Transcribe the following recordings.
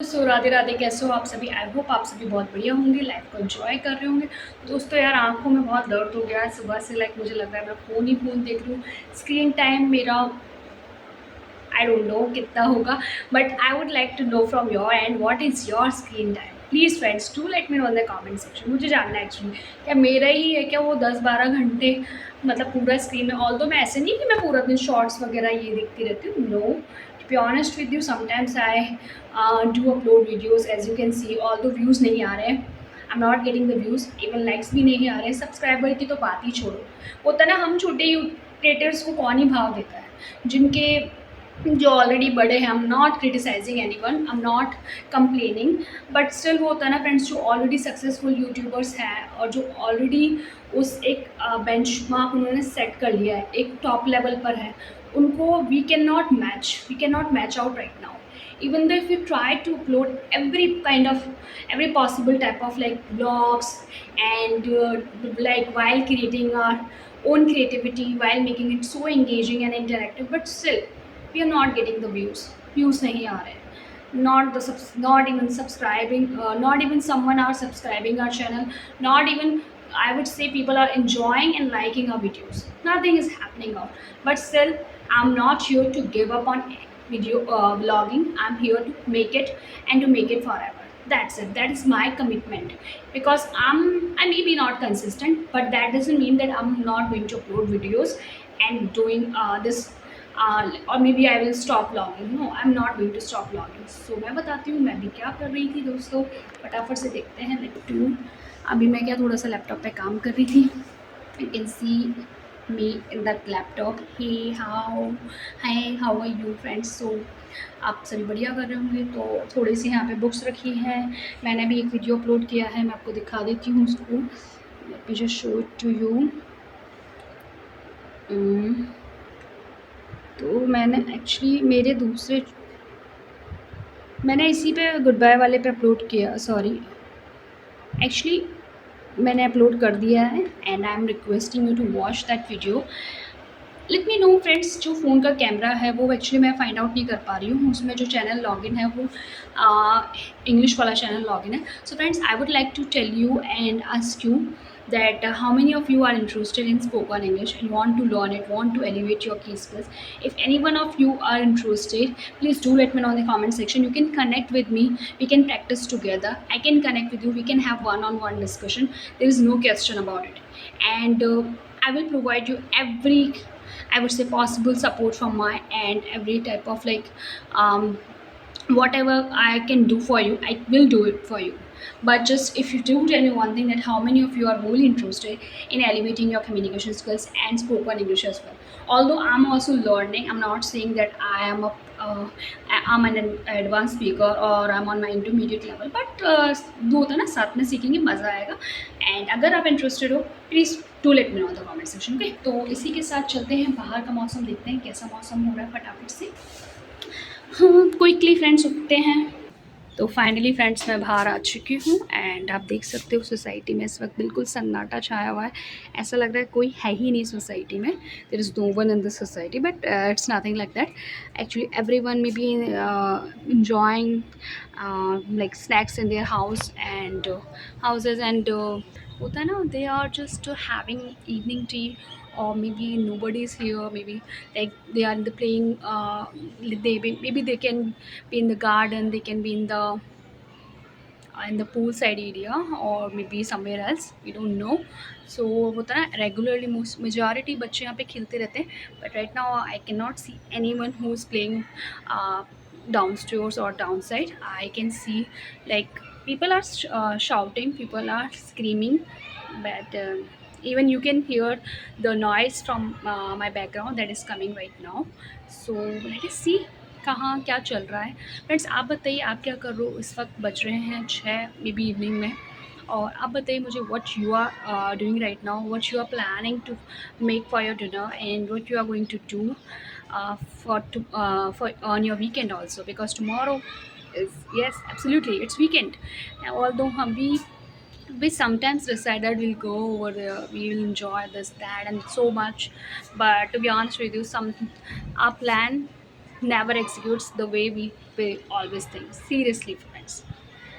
सो राधे राधे, कैसे हो आप सभी। आई होप आप सभी बहुत बढ़िया होंगे, लाइफ को एंजॉय कर रहे होंगे। दोस्तों यार, आंखों में बहुत दर्द हो गया है सुबह से। मुझे लग रहा है मैं फ़ोन ही फ़ोन देख रही हूँ। स्क्रीन टाइम मेरा आई डोंट नो कितना होगा, but I would like to know from your end what is your screen time. Please friends, do let me know in the comment section. मुझे जानना है actually, क्या मेरा ही है क्या वो 10-12 घंटे, मतलब पूरा स्क्रीन में। ऑल्दो मैं ऐसे नहीं कि मैं पूरा दिन शॉर्ट्स वगैरह ये देखती रहती हूँ, no. To be honest with you, sometimes I do upload videos, as you can see. Although views नहीं आ रहे हैं, I am not getting the views, even likes भी नहीं आ रहे हैं। सब्सक्राइबर की तो बात ही छोड़ो। होता है ना, हम छोटे क्रिएटर्स को कौन ही भाव देता है, जिनके जो ऑलरेडी बड़े हैं। I am not criticising anyone, I am not complaining, but still वो होता है ना फ्रेंड्स, जो ऑलरेडी सक्सेसफुल यूट्यूबर्स हैं और जो ऑलरेडी उस एक बेंचमार्क उन्होंने सेट कर लिया है, एक टॉप लेवल पर है, उनको we cannot match out right now. even though if you try to upload every possible type of like blogs and like while creating our own creativity, while making it so engaging and interactive, but still we are not getting the views nahi aa rahe hain. Not even subscribing, not even someone are subscribing our channel, not even, I would say, people are enjoying and liking our videos. Nothing is happening out. But still, I'm not here to give up on video vlogging. I'm here to make it, and to make it forever. That's it. That is my commitment. Because I may be not consistent, but that doesn't mean that I'm not going to upload videos and doing this, or maybe I will stop vlogging. No, I'm not going to stop vlogging. So मैं बताती हूँ मैं भी क्या कर रही थी दोस्तों, फटाफट से देखते हैं। अभी मैं क्या थोड़ा सा लैपटॉप पे काम कर रही थी। You can see me in that laptop. Hey, how are you friends? So आप सभी बढ़िया कर रहे होंगे। तो थोड़ी सी यहाँ पे बुक्स रखी हैं, मैंने भी एक वीडियो अपलोड किया है, मैं आपको दिखा देती हूँ उसको। Let me just show it to you. तो मैंने एक्चुअली मैंने इसी पे गुड बाय वाले पे अपलोड किया, सॉरी, एक्चुअली मैंने अपलोड कर दिया है and I am requesting you to watch that video. Let me know friends, जो फ़ोन का कैमरा है वो एक्चुअली मैं फाइंड आउट नहीं कर पा रही हूँ। उसमें जो चैनल लॉगिन है वो इंग्लिश वाला चैनल लॉगिन है। So friends, I would like to tell you and ask you that how many of you are interested in spoken English and want to learn it, want to elevate your key skills. If any one of you are interested, please do let me know in the comment section. You can connect with me, we can practice together, I can connect with you, we can have one-on-one discussion. There is no question about it. And I will provide you every, I would say, possible support from my end, every type of like whatever I can do for you, I will do it for you. But just if you do tell me one thing, that how many of you are really interested in elevating your communication skills and spoken English as well. Although I'm also learning, I'm not saying that I'm an advanced speaker or I'm on my intermediate level, but दो होता है ना, साथ में सीखेंगे, मज़ा आएगा। And अगर आप इंटरेस्टेड हो, please to let me know in the comment section. Okay, तो इसी के साथ चलते हैं बाहर का मौसम, देखते हैं कैसा मौसम हो रहा है फटाफट से। हाँ, क्विकली फ्रेंड्स उठते हैं। तो फाइनली फ्रेंड्स मैं बाहर आ चुकी हूँ एंड आप देख सकते हो सोसाइटी में इस वक्त बिल्कुल सन्नाटा छाया हुआ है। ऐसा लग रहा है कोई है ही नहीं सोसाइटी में, there is no one in this society, but it's nothing like that. Actually everyone may be enjoying like snacks in their house and houses, and होता है ना, they are just having evening tea, or maybe nobody is here, maybe like they are in the playing, maybe they can be in the garden, they can be in the pool side area, or maybe somewhere else, we don't know. So होता है ना, regularly majority बच्चे यहाँ पे खेलते रहते हैं, but right now I can not see any one who is playing downstairs or downside. I can see like people are shouting, people are screaming, but even you can hear the noise from my background that is coming right now. So let us see कहाँ क्या चल रहा है। Friends, आप बताइए आप क्या कर रहे हो। इस वक्त बज रहे हैं 6 मे बी इवनिंग में, और आप बताइए मुझे what you are doing right now, what you are planning to make for your dinner, and what you are going to do for on your weekend also, because tomorrow is, yes, absolutely, it's weekend. Although we sometimes decide that we'll go over there, we will enjoy this, that, and so much, but to be honest with you, some our plan never executes the way we always think. Seriously, friends.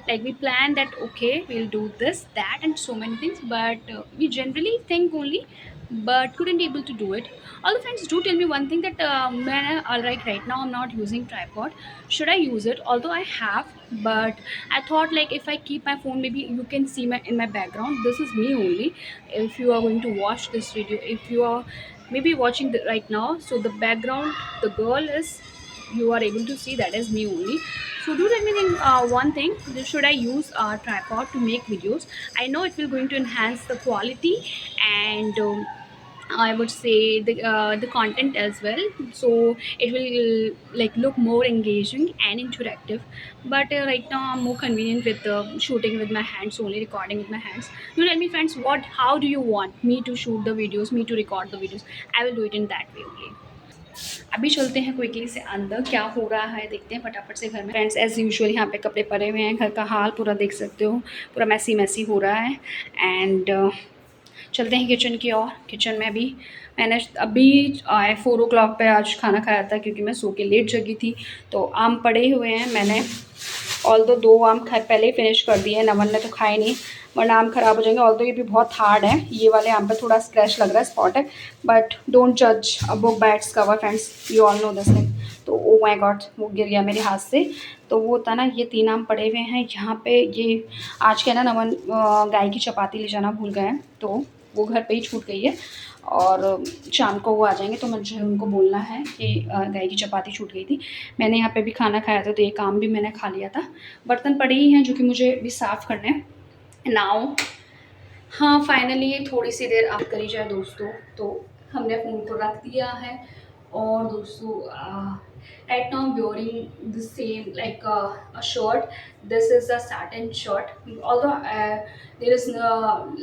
Like we plan that okay, we'll do this, that, and so many things, but we generally think only, but couldn't able to do it. All the friends do tell me one thing that all right now I'm not using tripod. Should I use it? Although I have, but I thought like if I keep my phone, maybe you can see my in my background. This is me only. If you are going to watch this video, if you are maybe watching the, right now, so the background, the girl is, you are able to see that is me only. So do let me think one thing. Should I use a tripod to make videos? I know it will going to enhance the quality and I would say the content as well. So it will like look more engaging and interactive. But right now I'm more convenient with shooting with my hands only, recording with my hands. You tell me, friends, what? How do you want me to shoot the videos, me to record the videos? I will do it in that way only. अभी चलते हैं quickly से अंदर, क्या हो रहा है देखते हैं फटाफट से घर में। फ्रेंड्स एज यूजुअल यहाँ पे कपड़े पड़े हुए हैं, घर का हाल पूरा देख सकते हो, पूरा मैसी मैसी हो रहा है। एंड चलते हैं किचन की ओर। किचन में भी मैंने अभी 4 o'clock पे आज खाना खाया था, क्योंकि मैं सो के लेट जगी थी। तो आम पड़े हुए हैं, मैंने ऑल दो 2 आम खा पहले ही फिनिश कर दिए हैं। नमन ने तो खाए नहीं, वरना आम ख़राब हो जाएंगे। ऑल दो ये भी बहुत हार्ड है, ये वाले आम पे थोड़ा स्क्रैच लग रहा है, स्पॉट है, बट डोंट जज a book by its cover friends, you all know this thing. तो ओ माय गॉड, वो गिर गया मेरे हाथ से। तो वो था ना, ये 3 आम पड़े हुए हैं यहाँ पे। ये आज के ना नमन गाय की चपाती ले जाना भूल गए हैं, तो वो घर पे ही छूट गई है, और शाम को वो आ जाएंगे, तो मुझे उनको बोलना है कि गाय की चपाती छूट गई थी। मैंने यहाँ पे भी खाना खाया था, तो ये काम भी मैंने खा लिया था। बर्तन पड़े ही हैं जो कि मुझे भी साफ़ करने हैं नाउ। हाँ, फाइनली थोड़ी सी देर आप करी जाए दोस्तों, तो हमने फ़ोन को रख दिया है। और दोस्तों right now wearing the same like a shirt. This is a satin shirt, although there is no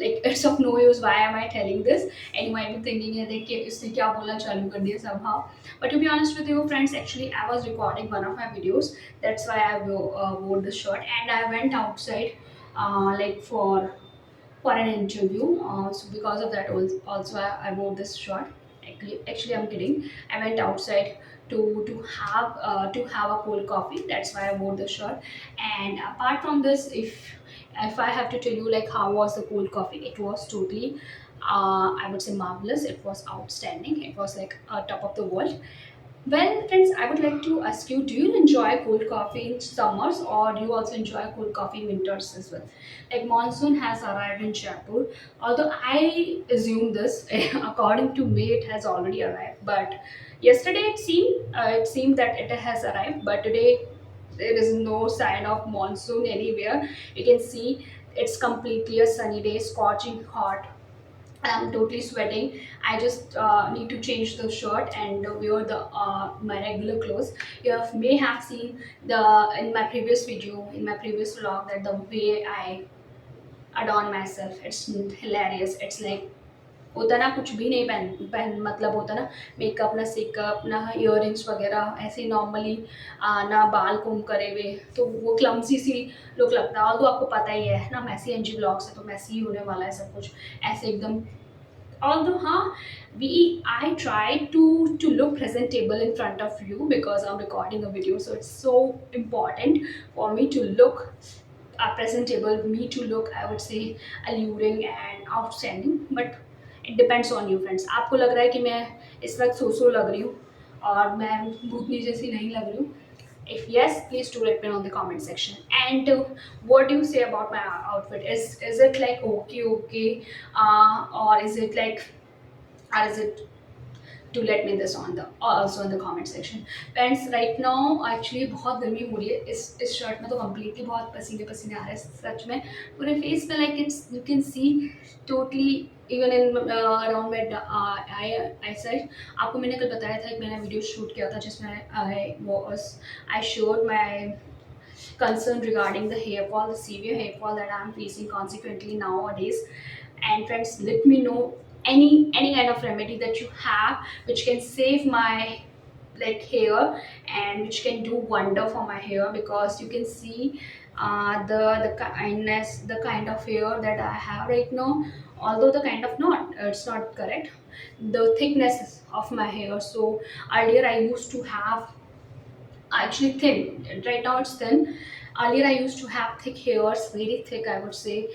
like it's of no use why am I telling this, and you might be thinking है देख के इसने क्या बोलना चालू कर दिया somehow, but to be honest with you friends, actually I was recording one of my videos, that's why I wore this shirt, and I went outside like for an interview. So because of that, also I wore this shirt. Actually, I'm kidding. I went outside to have a cold coffee. That's why I wore the shirt. And apart from this, if I have to tell you like how was the cold coffee, it was totally I would say marvelous. It was outstanding. It was like top of the world. Well, friends, I would like to ask you, do you enjoy cold coffee in summers, or do you also enjoy cold coffee in winters as well? Like monsoon has arrived in Jaipur, although I assume this, according to me, it has already arrived. But yesterday it seemed that it has arrived, but today there is no sign of monsoon anywhere. You can see it's completely a sunny day, scorching hot. I'm totally sweating. I just need to change the shirt and wear the my regular clothes. May have seen the in my previous video, in my previous vlog, that the way I adorn myself, it's hilarious. It's like होता ना कुछ भी नहीं पहन पहन मतलब होता ना मेकअप ना सेकअप ना इयररिंग्स वगैरह ऐसे नॉर्मली ना बाल कोम करे हुए, तो वो क्लमसी सी लुक लगता है। और तो आपको पता ही है ना, मैसी एनजी ब्लॉग्स है तो मैसी ही होने वाला है सब कुछ, ऐसे एकदम। Although I try to look presentable in front of you because I'm recording a video, so it's so important for me to look presentable, me to look, I would say, alluring and outstanding. But it depends on you friends, आपको लग रहा है कि मैं इस वक्त सो लग रही हूँ और मैं भूतनी जैसी नहीं लग रही हूँ? If yes, please do let me know in the comment section. And what do you say about my outfit? Is it like okay, or is it like, or is it, to let me this on the also in the comment section. Friends, right now actually बहुत गर्मी हो रही है, इस shirt में तो completely बहुत पसीने पसीने आ रहे हैं सच में पूरे face में, like it's you can see totally even in around my eye side। आपको मैंने कल बताया था कि मैंने वीडियो शूट किया था जिसमें I showed my concern regarding the hair fall, the severe hair fall that I'm facing consequently nowadays. And friends, let me know any kind of remedy that you have which can save my like hair and which can do wonder for my hair, because you can see the kind of hair that I have right now. Although the kind of not, it's not correct, the thickness of my hair. So earlier I used to have actually thin. Right now it's thin. Earlier I used to have thick hairs, very thick I would say,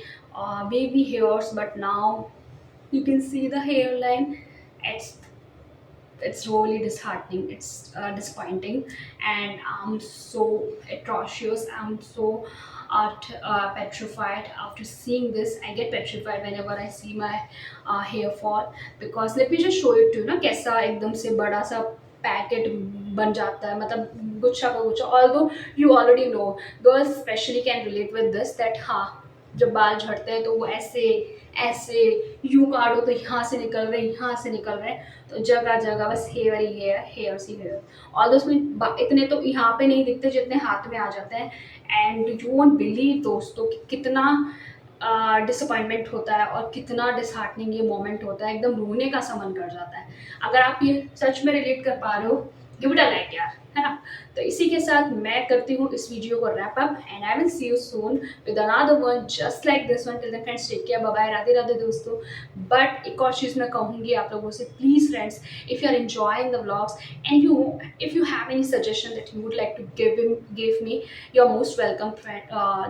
baby hairs, but now you can see the hairline. It's it's really disheartening, it's disappointing, and I'm so atrocious, I'm so petrified after seeing this. I get petrified whenever I see my hair fall, because let me just show it to you ना कैसा एकदम से बड़ा सा packet बन जाता है, मतलब गुच्छा का गुच्छा. Although you already know, girls specially can relate with this, that हाँ जब बाल झड़ते हैं तो वो ऐसे ऐसे यूं काटो तो यहाँ से निकल रहे हैं, यहाँ से निकल रहे हैं, तो जगह जगह बस hair he hair, hair see here. और उसमें इतने तो यहाँ पे नहीं दिखते जितने हाथ में आ जाते हैं. एंड यू वोंट बिलीव दोस्तों कि कितना डिसअपॉइंटमेंट होता है और कितना डिसहार्टनिंग ये मोमेंट होता है, एकदम रोने का सा मन कर जाता है. अगर आप ये सच में रिलेट कर पा रहे हो, गिव इट अ लाइक यार, है ना. तो इसी के साथ मैं करती हूँ इस वीडियो को wrap up, and I will see you soon with another one just like this one. Till then friends, take care, bye bye, Radhe Radhe दोस्तों. बट एक और चीज़ मैं कहूँगी आप लोगों से, please friends, if you are enjoying the vlogs and you if you have any suggestion that you would like to give me, you are most welcome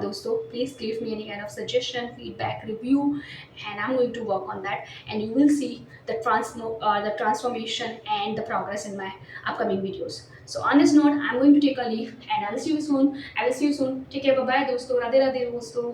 दोस्तों. Please give me any kind of suggestion, feedback, review, and I'm going to work on that, and you will see the transformation and the progress in my upcoming videos. So on this note, I'm going to take a leave, and I will see you soon. Take care. Bye bye दोस्तों. राधे राधे दोस्तों.